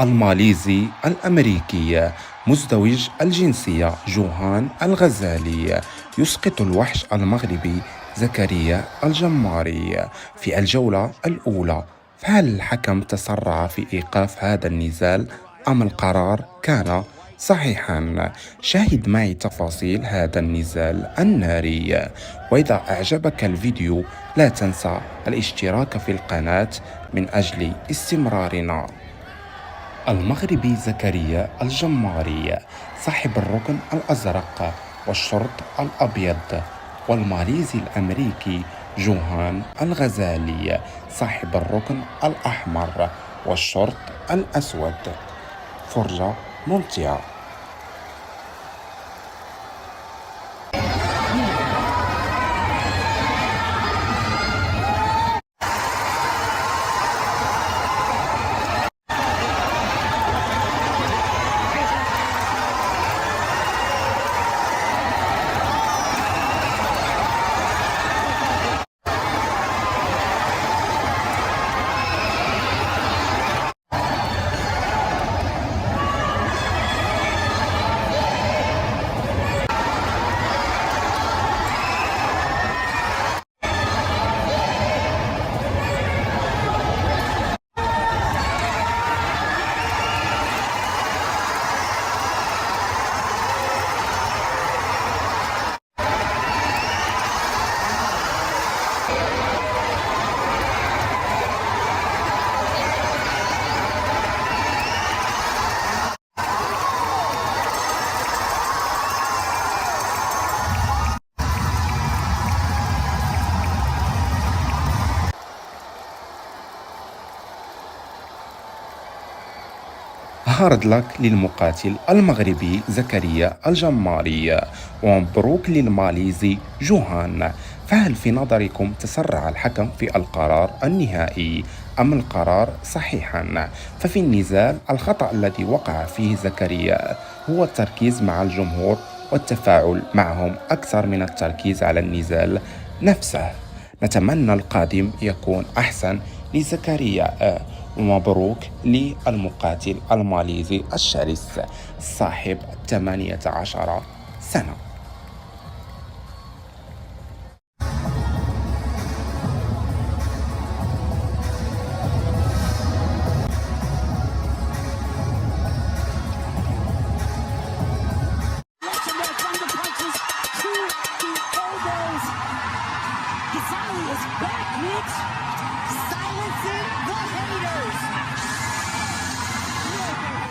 الماليزي الأمريكي مزدوج الجنسية جوهان الغزالي يسقط الوحش المغربي زكريا الجماري في الجولة الأولى. فهل الحكم تسرع في إيقاف هذا النزال أم القرار كان صحيحا؟ شاهد معي تفاصيل هذا النزال الناري. وإذا أعجبك الفيديو لا تنسى الاشتراك في القناة من أجل استمرارنا. المغربي زكريا الجماري صاحب الركن الأزرق والشرط الأبيض، والماليزي الأمريكي جوهان الغزالي صاحب الركن الأحمر والشرط الأسود. فرجة ممتعة. هارد لك للمقاتل المغربي زكريا الجماري، ومبروك للماليزي جوهان. فهل في نظركم تسرع الحكم في القرار النهائي أم القرار صحيحا؟ ففي النزال الخطأ الذي وقع فيه زكريا هو التركيز مع الجمهور والتفاعل معهم أكثر من التركيز على النزال نفسه. نتمنى القادم يكون أحسن لزكريا. ومبروك للمقاتل الماليزي الشرس صاحب 18 سنة.